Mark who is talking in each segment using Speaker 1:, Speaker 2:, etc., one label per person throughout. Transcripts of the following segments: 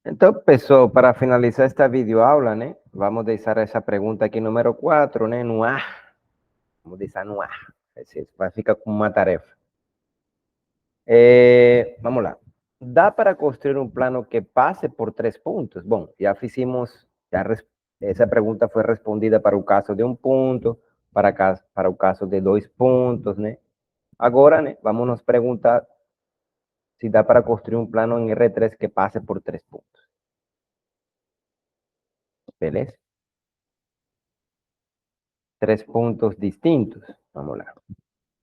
Speaker 1: Entonces, pessoal, para finalizar esta videoaula, né, vamos deixar essa pergunta aqui número 4, né, no ar. Vamos deixar no ar. Vai ficar como uma tarefa. Vamos lá. ¿Da para construir un plano que pase por 3 puntos? Bom, já fizemos, essa pergunta foi respondida para o caso de 1 punto, para o caso de 2 puntos, né? Agora, né, vamos nos perguntar se dá para construir um plano em R3 que passe por 3 puntos. Beleza? 3 puntos distintos. Vamos lá.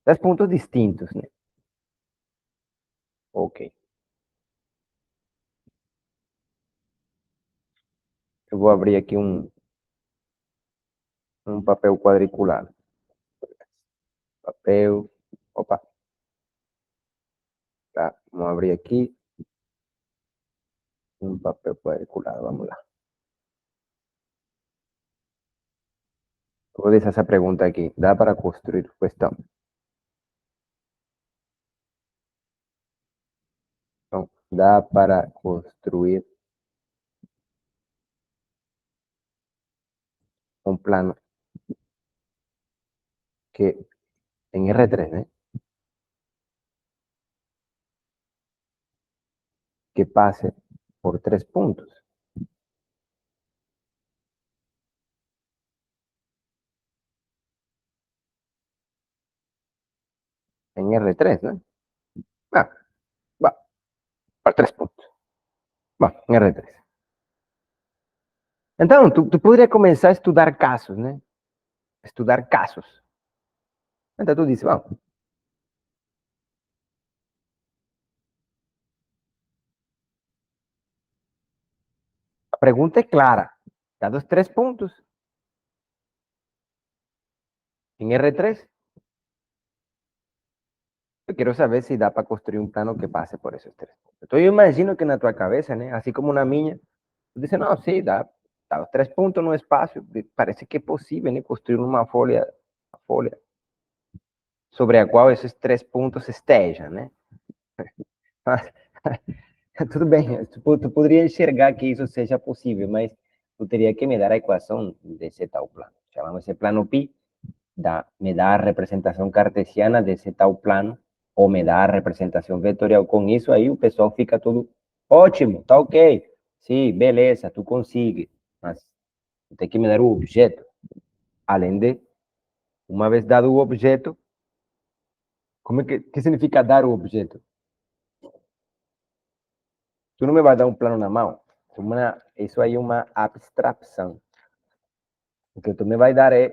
Speaker 1: 3 puntos distintos, né? Ok. Eu vou abrir aqui um papel quadriculado. Papel. Opa. Tá, vamos abrir aqui um papel quadriculado. Vamos lá. Vou deixar essa pergunta aqui. Dá para construir questão? Então, dá para construir um plano que em R3, né? Que pase por 3 puntos. En R3, né? Ah, va, para 3 puntos. Va, em R3. Então, tu poderia começar a estudar casos, né? Estudar casos. Então, tu diz, vamos, a pergunta é clara. Dados 3 puntos, em R3, eu quero saber se dá para construir um plano que passe por esses 3 puntos. Então, eu imagino que na tua cabeça, né? Assim como na minha, tu diz, não, sim, dá os 3 puntos no espaço, parece que é possível, né? Construir uma folha sobre a qual esses 3 puntos estejam, né? Mas, tudo bem, tu poderia enxergar que isso seja possível, mas tu teria que me dar a equação desse tal plano. Chamamos esse plano π, me dá a representação cartesiana desse tal plano, ou me dá a representação vetorial. Com isso aí o pessoal fica tudo ótimo, tá ok. Sim, beleza, tu consegue, mas tem que me dar o objeto. Além de, uma vez dado o objeto, como é que significa dar o objeto? Tu não me vai dar um plano na mão. Isso aí é uma abstração. O que tu me vai dar é,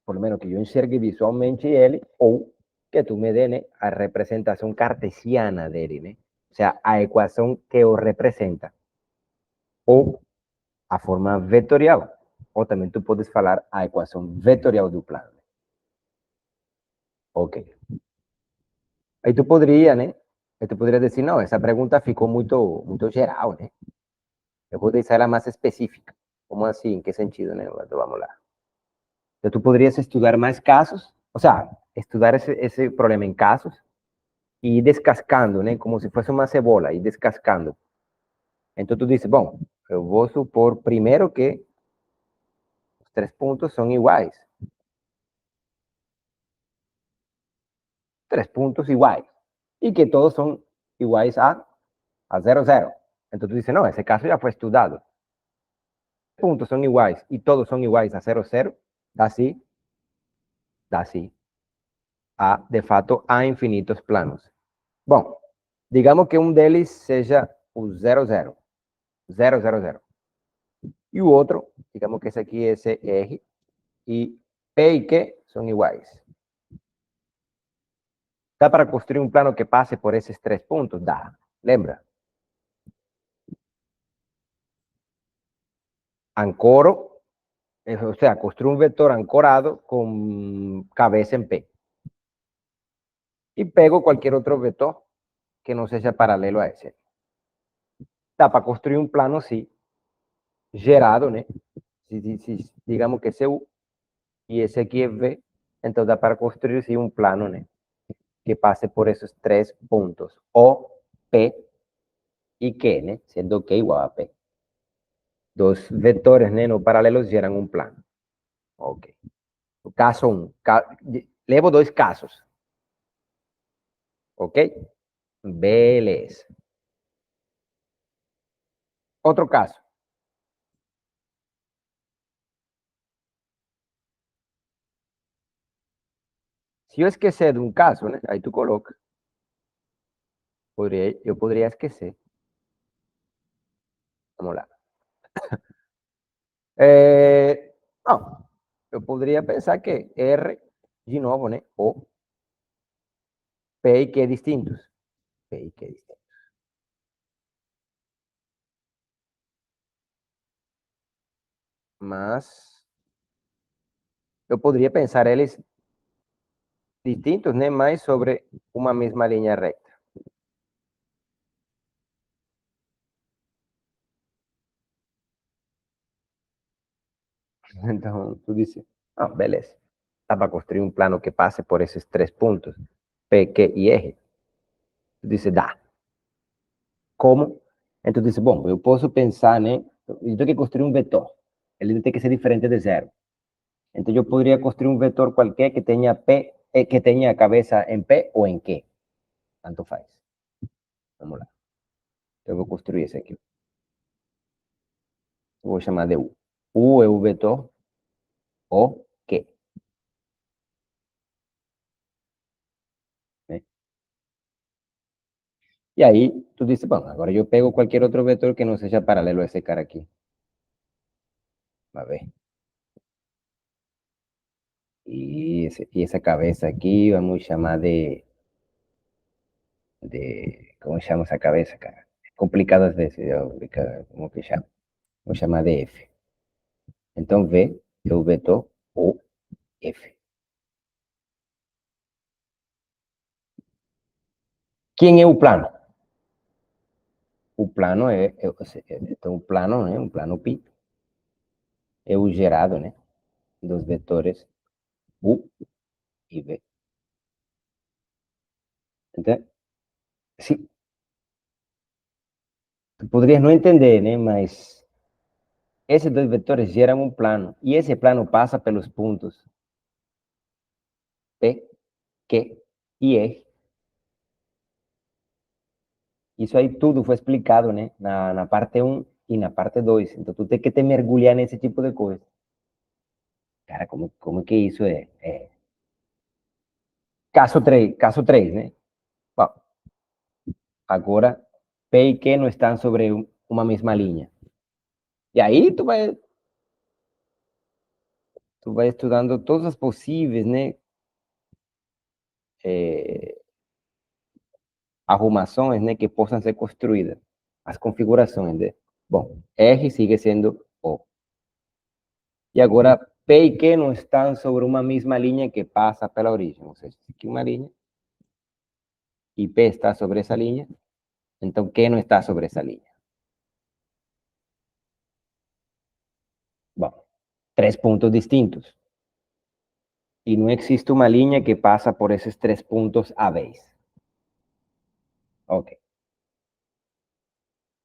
Speaker 1: por lo menos que eu enxergue visualmente ele, ou que tu me dê, né, a representação cartesiana dele, né? Ou seja, a equação que o representa. Ou a forma vetorial. Ou também tu podes falar a equação vetorial do plano. Ok. Aí tu poderia, né? Aí tu poderia dizer, não, essa pergunta ficou muito geral, né? Eu vou deixar ela mais específica. Como assim? Em que sentido, né? Então, vamos lá. Então, tú podrías estudiar más casos, o sea, estudiar ese problema en casos y ir descascando, ¿no? Como si fuese una cebola, ir descascando. Entonces tú dices, bueno, yo voy a supor primero que los 3 puntos son iguales. 3 puntos iguales. Y que todos son iguales a 0, 0. Entonces tú dices, no, ese caso ya fue estudiado. 3 puntos son iguales y todos son iguales a 0, 0. Da sí. De fato, a infinitos planos. Bom, digamos que um deles seja o 0, 0. 0, 0, 0. E o outro, digamos que esse aqui é esse R, e P e Q são iguais. Dá para construir um plano que passe por esses 3 puntos? Dá. Lembra? Ancoro, o sea, construo un vector ancorado con cabeza en P. Y pego cualquier otro vector que no sea paralelo a ese. Dá para construir um plano, sim, gerado, né? Se digamos que esse é U e esse aqui é V, então dá para construir, sim, um plano, né? Que passe por esses 3 puntos, O, P y Q, ¿no? Siendo Q igual a P. Dos vectores, ¿no? No paralelos geran un plano. Ok. Caso 1. Levo dois casos. Ok? Beleza. Outro caso. Se eu esquecer de um caso, né? Aí tu coloca. Eu poderia esquecer. Vamos lá. Não, eu poderia pensar que R, de novo, né? O P e Q distintos. P e Q distintos. Mas eu poderia pensar eles distintos, né? Mas sobre uma mesma linha reta. Então, tu disse, ah, beleza. Dá para construir um plano que passe por esses três pontos, P, Q e R. Tu disse, dá. Como? Então, tu disse, bom, eu posso pensar, né? Eu tenho que construir um vetor. Ele tem que ser diferente de zero. Então, eu poderia construir um vetor qualquer que tenha P, que tenha a cabeça em P ou em Q. Tanto faz. Vamos lá. Eu vou construir esse aqui. Eu vou chamar de U. U é o vetor O, Q. Né? E aí, tu disse, bom, agora eu pego qualquer outro vetor que não seja paralelo a esse cara aqui. Vai ver. Y esa cabeza aquí, vamos a llamar ¿cómo se llama esa cabeza, cara? Es complicado de decir, ¿cómo que se llama? Vamos a llamar de F. Entonces, V, eu vetor O, F. ¿Quién es un plano? O plano un plano, né? Um plano pi. É o gerado, né? Dos vetores U e V. Então, sim, tu poderias não entender, né? Mas esses dois vetores geram um plano. E esse plano passa pelos pontos P, Q e R. Isso aí tudo foi explicado, né? Na parte um e na parte 2. Então, tu tem que te mergulhar nesse tipo de coisa. Cara, como que isso é? Caso 3, né? Bom, agora, P e Q não estão sobre uma mesma linha. E aí, tu vai estudando todas as possíveis, né? É, arrumações, né? Que possam ser construídas. As configurações, né? Bom, R sigue sendo O. E agora, P e Q não estão sobre uma mesma linha que passa pela origem. Ou seja, aqui uma linha y P está sobre esa línea, entonces Q no está sobre esa línea. Bueno, tres puntos distintos. Y no existe una línea que pasa por esos tres puntos a vez. Ok.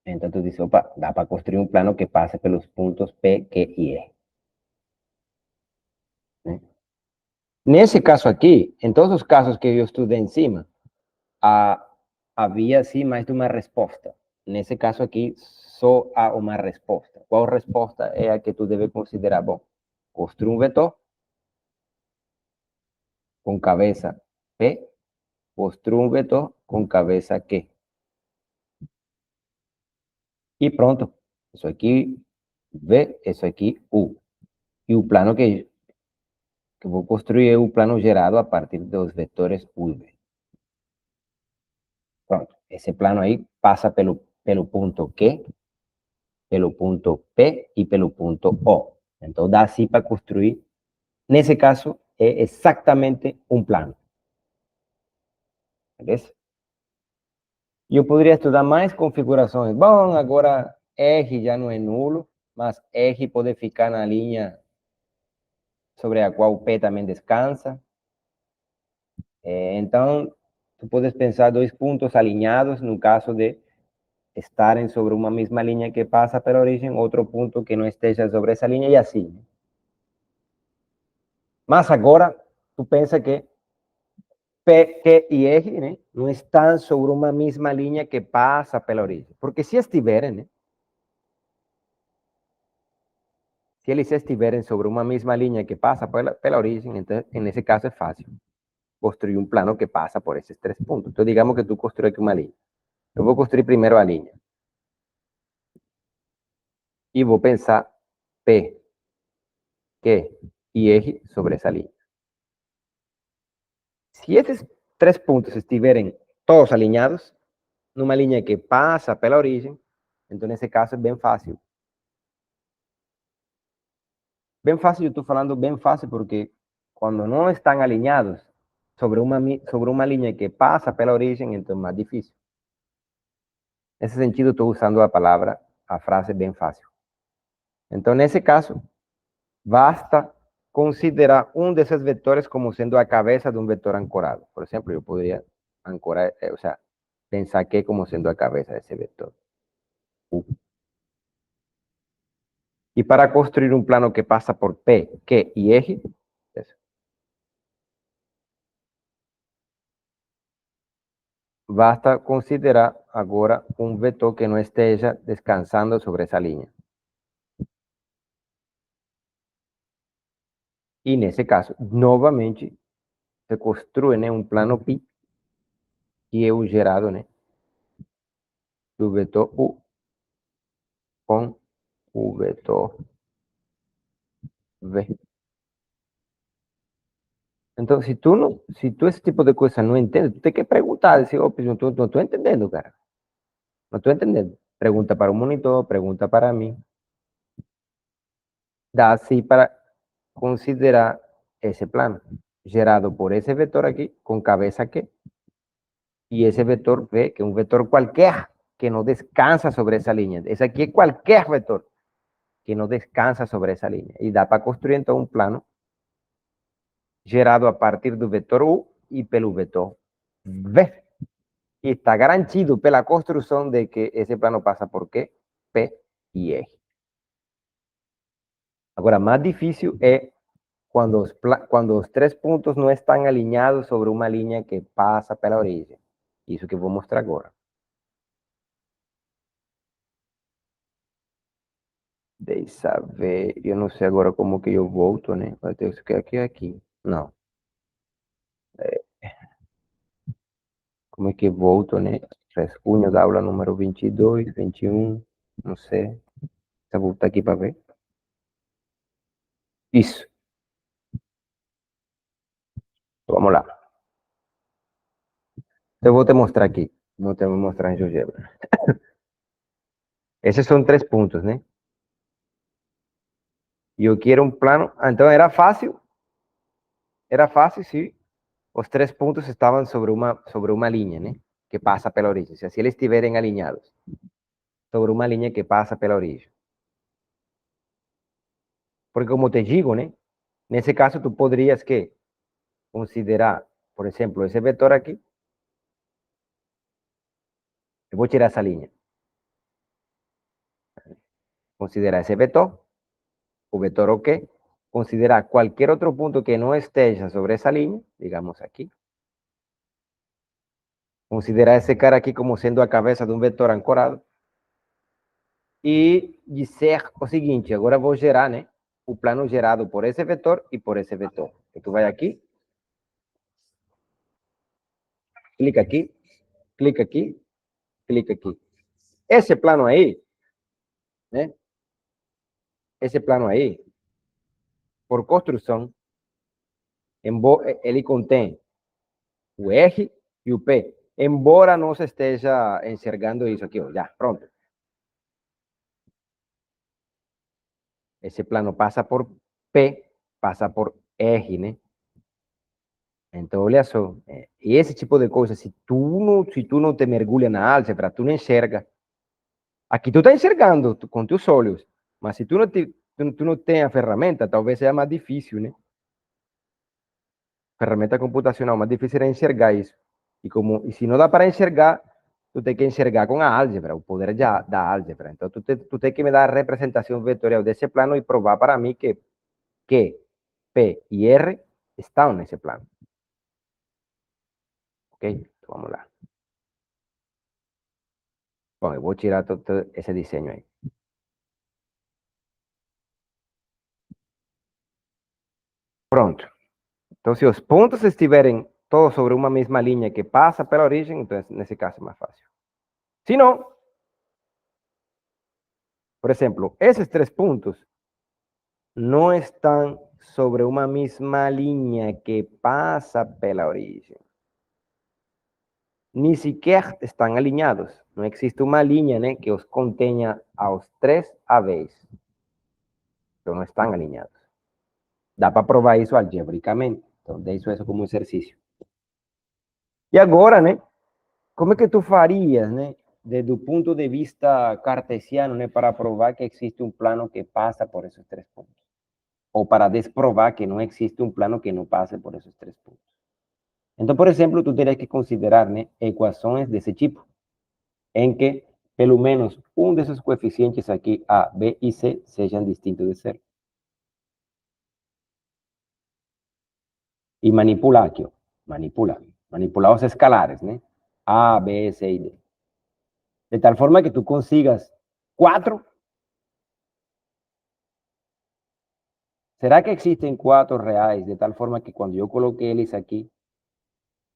Speaker 1: Entonces tú dices, opa, da para construir un plano que pase por los puntos P, Q y E. ¿Eh? En ese caso aquí, en todos los casos que yo estudié encima, había sí más de una respuesta. En ese caso aquí, só há una respuesta. ¿Cuál respuesta es la que tú debes considerar? Bueno, construir un vetor con cabeza P, construir un vetor con cabeza Q. Y pronto, eso aquí V, eso aquí U. Y un plano que voy a construir es un plano gerado a partir de los vectores U y V. Pronto, ese plano ahí pasa pelo punto Q, pelo punto P y pelo punto O. Entonces da así para construir, en ese caso, es exactamente un plano. ¿Ves? Eu poderia estudar mais configurações. Bom, agora R já não é nulo, mas R pode ficar na linha sobre a qual o P também descansa. Então, tu podes pensar dois pontos alinhados no caso de estarem sobre uma mesma linha que passa pela origem, outro ponto que não esteja sobre essa linha e assim. Mas agora, tu pensa que P, Q e R, né, não estão sobre uma mesma linha que passa pela origem. Porque se estiverem, né, se eles estiverem sobre uma mesma linha que passa pela origem, então, nesse caso é fácil construir um plano que passa por esses três pontos. Então, digamos que tu construi aqui uma linha. Eu vou construir primeiro a linha. E vou pensar P, Q e R sobre essa linha. Se esses três pontos estiverem todos alinhados, numa linha que passa pela origem, então nesse caso é bem fácil. Bem fácil, eu estou falando bem fácil porque quando não estão alinhados sobre uma linha que passa pela origem, então é mais difícil. Nesse sentido, estou usando a frase bem fácil. Então, nesse caso, basta considerar um desses vetores como sendo a cabeça de um vetor ancorado. Por exemplo, eu poderia ancorar, o sea, pensar que como sendo a cabeça desse vetor. E para construir um plano que passa por P, Q e R, basta considerar agora um vetor que não esteja descansando sobre essa linha. E nesse caso, novamente, se construi, né, um plano π, que é o gerado, né, do vetor U com o vetor V. Então, se tu esse tipo de coisa não entende, tu tem que perguntar, dizer, oh, não estou entendendo, cara. Não estou entendendo. Pergunta para o monitor, pergunta para mim. Dá assim para considerar esse plano, gerado por esse vetor aqui, com cabeça Q, e esse vetor V, que é um vetor qualquer, que não descansa sobre essa linha. Esse aqui é qualquer vetor que não descansa sobre essa linha. E dá para construir, então, um plano gerado a partir do vetor U e pelo vetor V. E está garantido pela construção de que esse plano passa por Q, P e R. Agora, mais difícil é quando os três pontos não estão alinhados sobre uma linha que passa pela origem. Isso que eu vou mostrar agora. Deixa ver, eu não sei agora como que eu volto, né? Vai ter que aqui. Não. Como é que volto, né? Rascunho da aula número 22, 21, não sei. Deixa eu voltar aqui para ver. Isso. Vamos lá. Eu vou te mostrar aqui. Vou te mostrar em GeoGebra. Esses são três pontos, né? E eu quero um plano. Então era fácil. Era fácil se os três pontos estavam sobre uma linha, né? Que passa pela origem. Se eles estiverem alinhados sobre uma linha que passa pela origem. Porque como te digo, né? Nesse caso, tu poderias que considerar, por exemplo, esse vetor aqui. Eu vou tirar essa linha. Considerar esse vetor, o vetor OK. Considerar qualquer outro ponto que não esteja sobre essa linha, digamos aqui. Considerar esse cara aqui como sendo a cabeça de um vetor ancorado. E dizer o seguinte, agora vou gerar, né? O plano gerado por esse vetor e por esse vetor. E tu vai aqui, clica aqui, clica aqui, clica aqui. Esse plano aí, né? Esse plano aí, por construção, ele contém o R e o P. Embora não se esteja enxergando isso aqui, ó, já, pronto. Esse plano passa por P, passa por R, né? Então, olha só, esse tipo de coisa, se tu não te mergulha na álgebra, tu não enxerga. Aqui tu está enxergando com teus olhos, mas se tu não tem a ferramenta, talvez seja mais difícil, né? Ferramenta computacional, mais difícil é enxergar isso. E se não dá para enxergar, tú tienes que enxergar con a álgebra, o poder ya da álgebra. Entonces, tú tienes que me dar representación vectorial de ese plano y probar para mí que P y R están en ese plano. Ok, vamos lá. Bom, eu vou tirar todo esse diseño aí. Pronto. Então, se os pontos estiverem todos sobre uma mesma linha que passa pela origem, então, nesse caso é mais fácil. Se não, por exemplo, esses três pontos não estão sobre uma mesma linha que passa pela origem. Ni sequer estão alinhados. Não existe uma linha, né, que os contenha aos três à vez. Então, não estão alinhados. Dá para provar isso algebricamente. Então, deixo isso como exercício. E agora, né, como é que tu farias, né, desde o ponto de vista cartesiano, né, para provar que existe um plano que passa por esses três pontos? Ou para desprovar que não existe um plano que não passe por esses três pontos? Então, por exemplo, tu terias que considerar, né, equações desse tipo, em que pelo menos um desses coeficientes aqui, A, B e C, sejam distintos de zero. E manipular aqui, ó. Manipular os escalares, né? A, B, C e D. De tal forma que tú consigas 4. ¿Será que existen 4 reales? De tal forma que cuando yo coloque L aquí,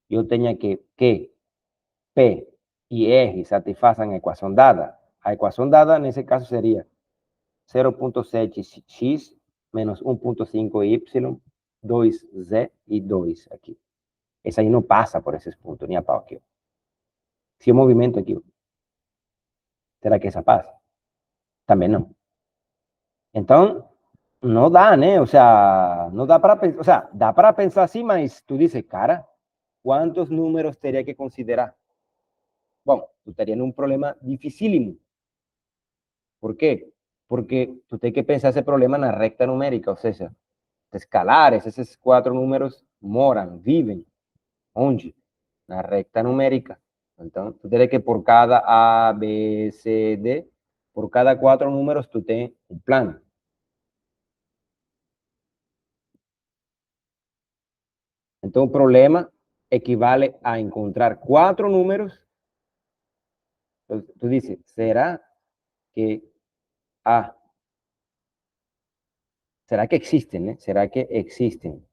Speaker 1: yo tenga que P y R satisfacen a ecuación dada. A ecuación dada en ese caso sería 0.7x menos 1.5y, 2z y 2 aquí. Esa ahí no pasa por ese punto, ni a pau aquí. Si hay movimiento aquí, ¿será que esa pasa? También no. Entonces, no da, ¿no? O sea, no da para pensar, o sea, da para pensar así, mas tú dices, cara, ¿cuántos números tendría que considerar? Bueno, tú estarías en un problema dificílimo. ¿Por qué? Porque tú tienes que pensar ese problema en la recta numérica, o sea, escalares, esos 4 números moran, viven, ¿dónde? La recta numérica. Entonces, tú tienes que por cada A, B, C, D, por cada 4 números, tú tienes un plan. Entonces, un problema equivale a encontrar 4 números. Entonces, tú dices, ¿será que A? ¿Será que existen? ¿Será que existen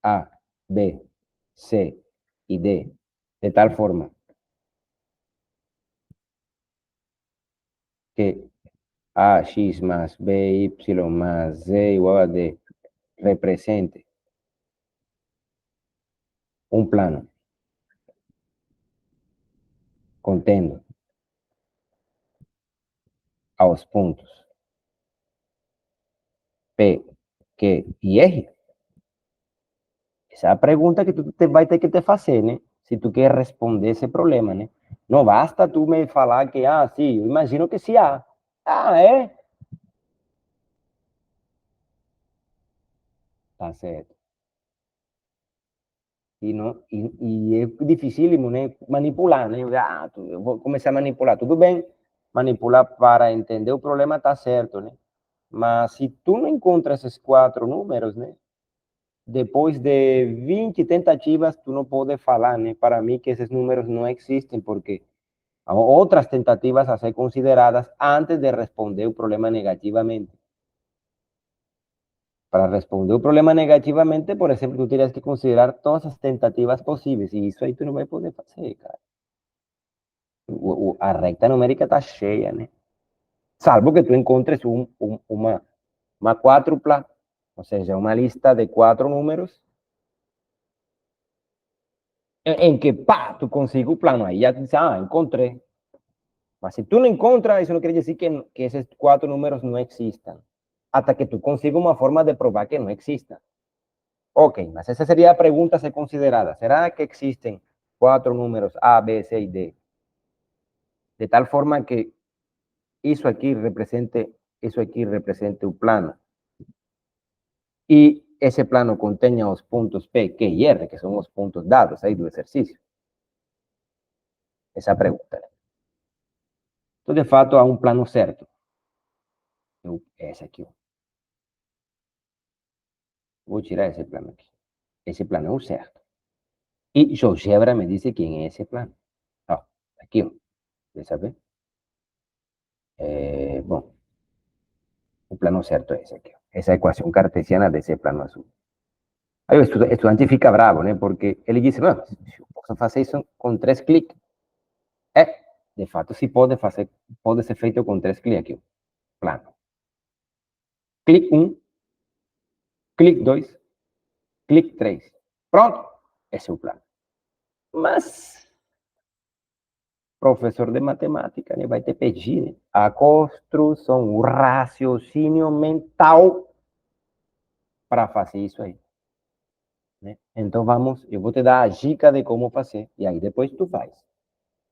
Speaker 1: A, B, C y D de tal forma que AX más BY más Z igual a D represente un plano contendo a los puntos P, Q y Eje? Esa é a pergunta que tu vai ter que te fazer, né? Se tu quer responder esse problema, né? Não basta tu me falar que, sim, eu imagino que sim há. É? Tá certo. E é dificílimo, né? Manipular, né? Eu vou começar a manipular. Tudo bem, manipular para entender o problema tá certo, né? Mas se tu não encontra esses 4 números, né? Depois de 20 tentativas, tu não pode falar, né? Para mim que esses números não existem, porque otras tentativas a ser consideradas antes de responder un problema negativamente. Para responder un problema negativamente, por ejemplo, tú tienes que considerar todas las tentativas posibles y eso ahí tú no vas a poder hacer, cara. A recta numérica está cheia, né? Salvo que tú encontres una cuádrupla, o sea, una lista de 4 números en que, tú consigues un plano. Ahí ya te dices, encontré. Mas si tú no encuentras, eso no quiere decir que esos 4 números no existan. Hasta que tú consigas una forma de probar que no existan. Ok, mas esa sería la pregunta a ser considerada. ¿Será que existen 4 números A, B, C y D? De tal forma que eso aquí represente un plano. Y ese plano contenha os pontos P, Q e R, que são os pontos dados aí do exercício? Essa é a pergunta. Então, de fato, há um plano certo. Esse aqui. Vou tirar esse plano aqui. Esse plano é o certo. E GeoGebra me diz quem é esse plano. Ó, aqui, ó. Deixa eu ver. Bom, o plano certo é esse aqui. Essa equação cartesiana desse plano azul. Aí o estudante fica bravo, né? Porque ele diz, não, eu posso fazer isso com 3 cliques. De fato, se pode fazer, pode ser feito com 3 cliques aqui. Plano. Clique 1, clique 2, clique 3. Pronto. Esse é o plano. Mas, professor de matemática, né, vai te pedir a construção, o raciocínio mental para fazer isso aí. Né? Então, eu vou te dar a dica de como fazer, e aí depois tu faz.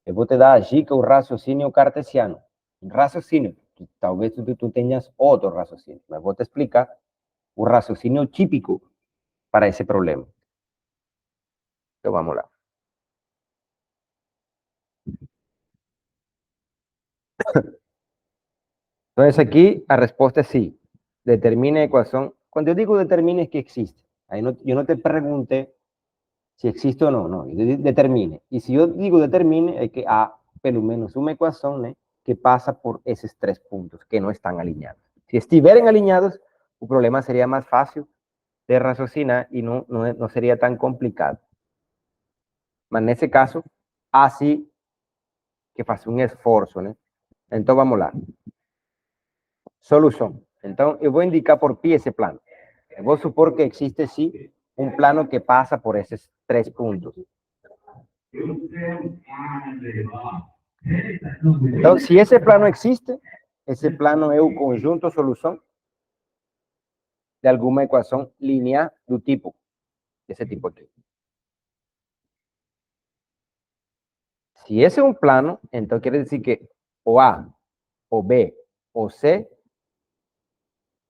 Speaker 1: Eu vou te dar a dica, o raciocínio cartesiano. Um raciocínio, talvez tu tenhas outro raciocínio, mas vou te explicar o raciocínio típico para esse problema. Então, vamos lá. Então, essa aqui, a resposta é sim. Determine a equação. Quando eu digo determine, é que existe. Aí eu não te perguntei se existe ou não. Não, determine. E se eu digo determine, é que há pelo menos uma equação, né, que passa por esses 3 pontos que não estão alinhados. Se estiverem alinhados, o problema seria mais fácil de raciocinar e não seria tão complicado. Mas nesse caso, há sim que fazer um esforço, né? Então, vamos lá. Solução. Então, eu vou indicar por pi esse plano. Eu vou supor que existe, sim, um plano que passa por esses 3 pontos. Então, se esse plano existe, esse plano é o conjunto solução de alguma equação linear do tipo, desse tipo aqui. Se esse é um plano, então quer dizer que o A, o B, o C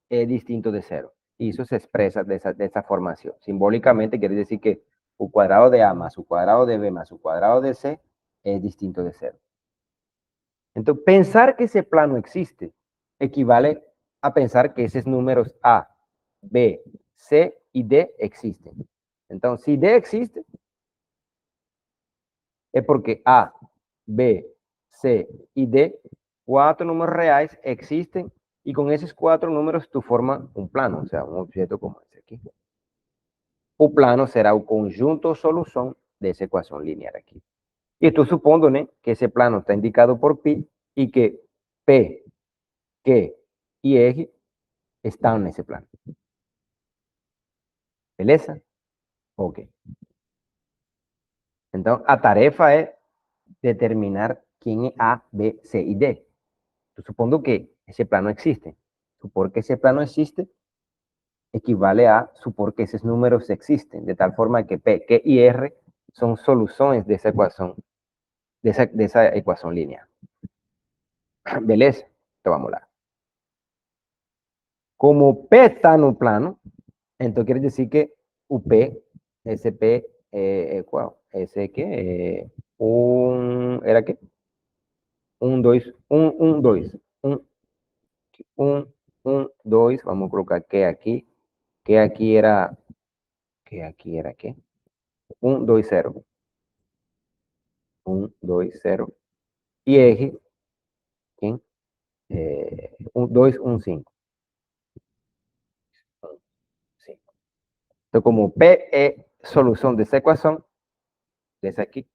Speaker 1: é distinto de zero. Isso se expressa dessa formação. Simbolicamente, quer dizer que o quadrado de A más o quadrado de B más o quadrado de C é distinto de zero. Então, pensar que esse plano existe equivale a pensar que esses números A, B, C e D existem. Então, se D existe, é porque A, B, C e D, 4 números reais existem e com esses 4 números tu formas um plano, ou seja, um objeto como esse aqui. O plano será o conjunto solução dessa equação linear aqui. E estou supondo, né, que esse plano está indicado por pi e que P, Q e R estão nesse plano. Beleza? Ok. Então, a tarefa é determinar quem é A, B, C e D. Estou supondo que esse plano existe. Supor que esse plano existe equivale a supor que esses números existem, de tal forma que P, Q e R são soluções dessa equação linear. Beleza? Então, vamos lá. Como P está no plano, então quer dizer que o P, esse P é qual? Esse aqui é era que? 1, 2, 1, 2. 1, 2, vamos colocar que aqui era, que? 1, 2, 0. 1, 2, 0. E R, quem? 1, 2, 1, 5. Então, como P é solução dessa equação, dessa aqui,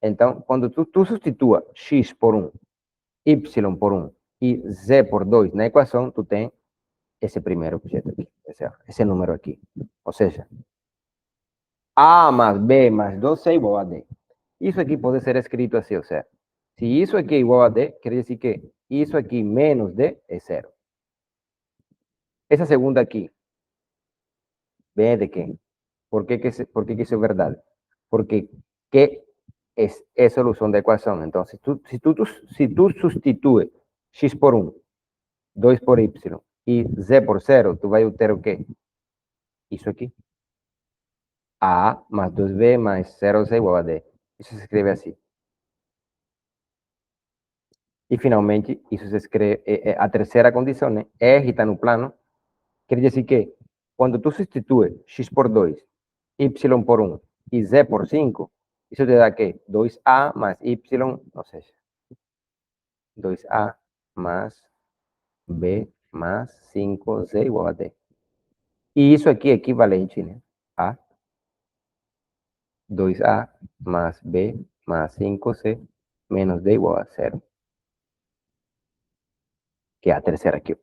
Speaker 1: então, quando tu substitua x por 1, y por 1 e z por 2 na equação, tu tem esse primeiro objeto aqui, esse número aqui. Ou seja, A mais B mais 2 é igual a D. Isso aqui pode ser escrito assim, ou seja, se isso aqui é igual a D, quer dizer que isso aqui menos D é zero. Essa segunda aqui, vem de quem? Por que isso é verdade? Porque Q é solução da equação. Então, se tu substitui x por 1, 2 por y e z por 0, tu vai ter o quê? Isso aqui. A mais 2B mais 0C igual a D. Isso se escreve assim. E, finalmente, isso se escreve, a terceira condição, né? R está no plano, quer dizer que, quando tu substitui x por 2, y por 1 e z por 5, isso te dá que 2a mais y, ou seja, 2a mais b mais 5z igual a d. E isso aqui é equivalente, né? A 2a mais b mais 5c menos d igual a 0. Que é a terceira aqui.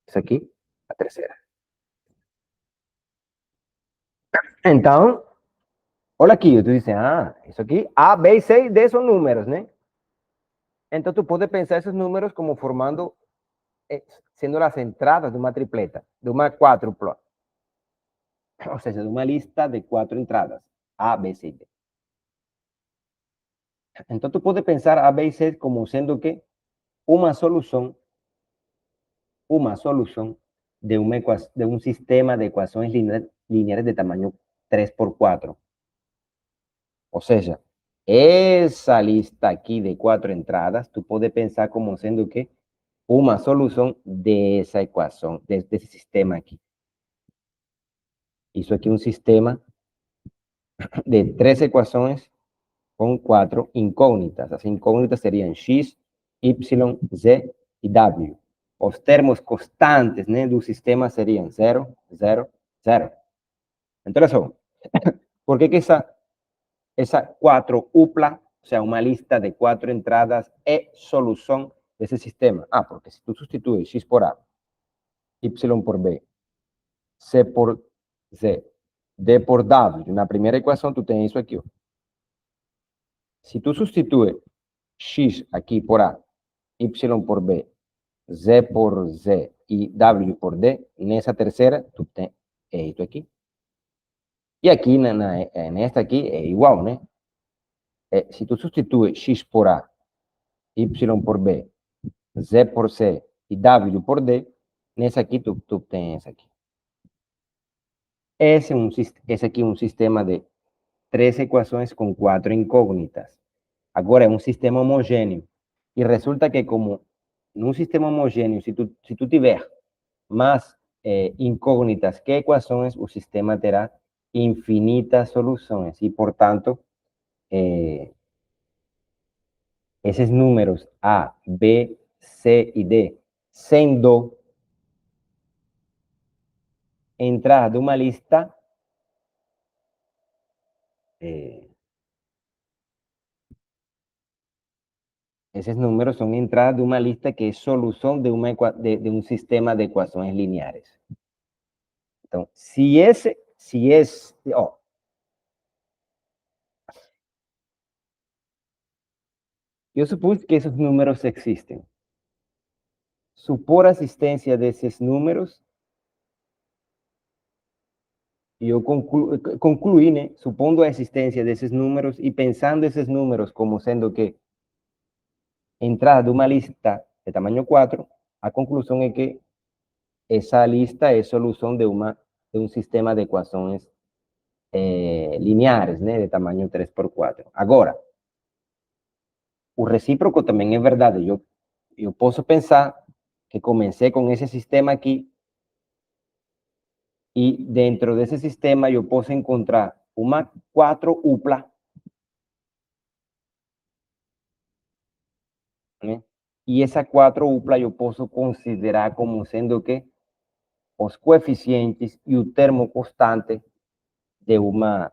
Speaker 1: Isso aqui, a terceira. Então, olha aqui, tu diz, isso aqui, A, B, C e D são números, né? Então, tu pode pensar esses números como formando, sendo as entradas de uma tripleta, de uma quádrupla. Ou seja, de uma lista de 4 entradas, A, B, C e D. Então, tu pode pensar A, B e C como sendo que uma solução de, de um sistema de equações lineares de tamanho 3 por 4. Ou seja, essa lista aqui de 4 entradas, tu pode pensar como sendo que uma solução dessa equação, desse sistema aqui. Isso aqui é um sistema de 3 equações com 4 incógnitas. As incógnitas seriam x, y, z e w. Os termos constantes, né, do sistema seriam 0, 0, 0. Então, olha só, por que essa quadrupla, o sea, uma lista de 4 entradas, é solução desse sistema? Ah, porque se tu substituis x por a, y por b, c por z, d por w, na primeira equação tu tem isso aqui, ó. Se tu substitui x aqui por a, y por b, z por z e w por d, nessa terceira tu tem isso aqui. E aqui, nesta aqui, é igual, né? Se tu substitui x por a, y por b, z por c e w por d, nessa aqui tu tem essa aqui. Esse aqui é um sistema de 3 equações com 4 incógnitas. Agora, é um sistema homogêneo. E resulta que, como num sistema homogêneo, se tu tiver mais incógnitas que equações, o sistema terá infinitas soluções. E, portanto, esses números A, B, C e D, sendo entrar de uma lista, esses números são entradas de uma lista que é solução de um sistema de equações lineares. Então, eu supus que esses números existem. Supor a existência desses números, e eu concluí, né, supondo a existência desses números e pensando esses números como sendo que entrada de uma lista de tamanho 4, a conclusão é que essa lista é solução de um sistema de equações lineares, né, de tamanho 3 por 4. Agora, o recíproco também é verdade. Eu posso pensar que comecei com esse sistema aqui e dentro desse sistema eu posso encontrar uma quadrupla, né? E essa quadrupla eu posso considerar como sendo que os coeficientes e o termo constante de uma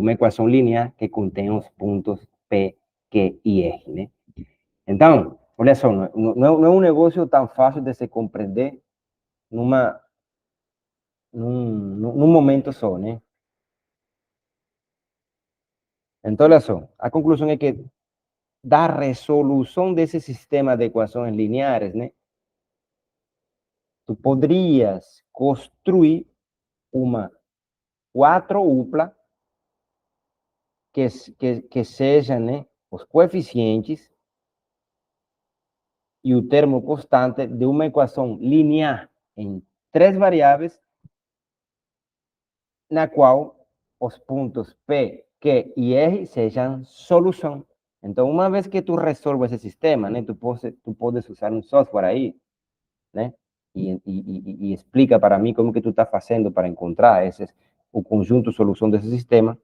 Speaker 1: equação linear que contém os pontos P, Q e R, né? Então, olha só, não é um negócio tão fácil de se compreender num momento só, né? Então, olha só, a conclusão é que da resolução desse sistema de equações lineares, né? Tu poderias construir uma quadrupla que seja, né, os coeficientes e o termo constante de uma equação linear em três variáveis na qual os pontos P, Q e R sejam solução. Então, uma vez que tu resolves esse sistema, né, tu podes usar um software aí, né, e explica para mim como que tu está fazendo para encontrar o conjunto solução desse sistema.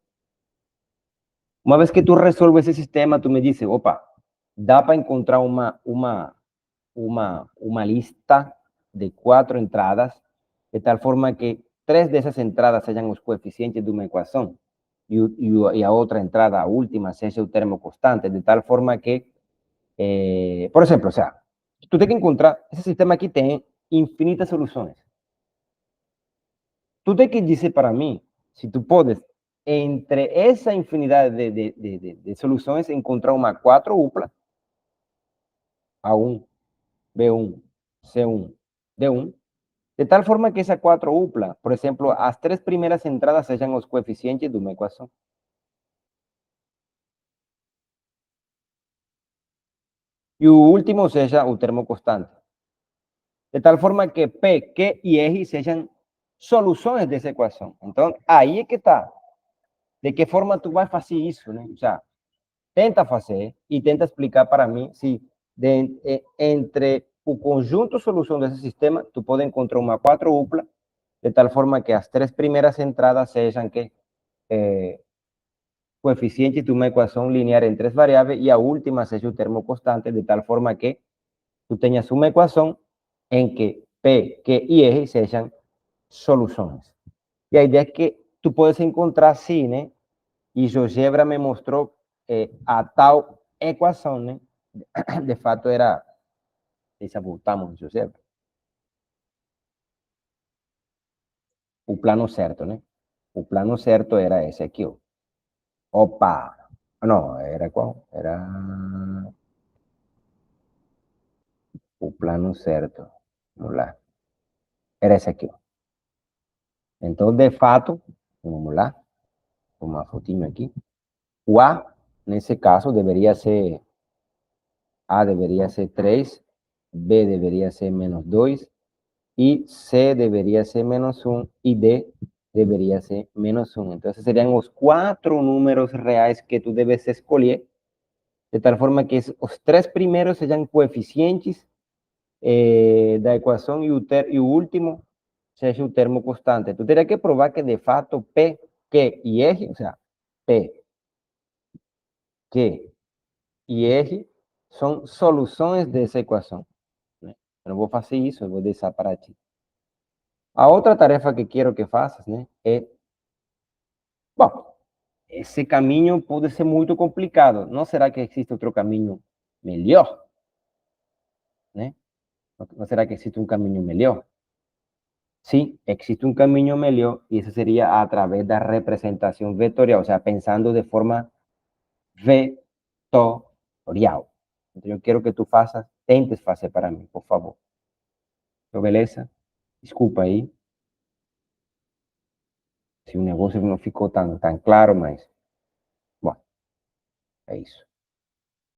Speaker 1: Uma vez que tu resolves esse sistema, tu me diz, opa, dá para encontrar uma lista de 4 entradas, de tal forma que 3 dessas entradas sejam os coeficientes de uma equação e a outra entrada, a última, seja o termo constante, de tal forma que, por exemplo, o sea, tu tem que encontrar, esse sistema aqui tem infinitas soluções. Tu tem que dizer para mim se tu podes, entre essa infinidade de soluções, encontrar uma 4 upla, A1, B1, C1, D1, de tal forma que esa 4 upla, por ejemplo, las 3 primeras entradas sejam os coeficientes de uma equação. E o último seja o termo constante. De tal forma que P, Q e R sejam soluções dessa equação. Então, aí é que está. De que forma tu vai fazer isso, né? O sea, tenta fazer e tenta explicar para mim se entre o conjunto solução desse sistema, tu pode encontrar uma 4 upla, de tal forma que as 3 primeiras entradas sejam que coeficiente de uma equação linear em 3 variáveis e a última seja o termo constante, de tal forma que tu tenhas uma equação em que P, Q e R sejam soluções. E a ideia é que tu podes encontrar, sim, né? E GeoGebra me mostrou a tal equação, né? De fato era, deixa voltamos GeoGebra, o plano certo, né? O plano certo era esse aqui, ó. Opa! Não, era qual? Era o plano certo. Vamos lá. Era esse aqui, ó. Então, de fato, vamos lá, uma fotinho aqui. O A, nesse caso, A deveria ser 3, B deveria ser menos 2, e C deveria ser menos 1, e D deveria ser menos 1. Então, seriam os 4 números reais que tu debes escolher, de tal forma que os 3 primeiros sejam coeficientes da equação e o último seja o termo constante. Tu teria que provar que, de fato, P, Q e R, o sea, P, Q e R são soluções dessa equação, né? Eu não vou fazer isso, eu vou deixar para ti. A outra tarefa que quero que faças, né, é, bom, esse caminho pode ser muito complicado. Não será que existe outro caminho melhor, né? Não será que existe um caminho melhor? Sim, existe un camino mejor y ese sería a través de la representación vectorial, o sea, pensando de forma vectorial. Entonces, yo quiero que tú tentes hacer para mí, por favor. Beleza? Desculpa aí se o negócio não ficou tão claro, mas, bom, é isso.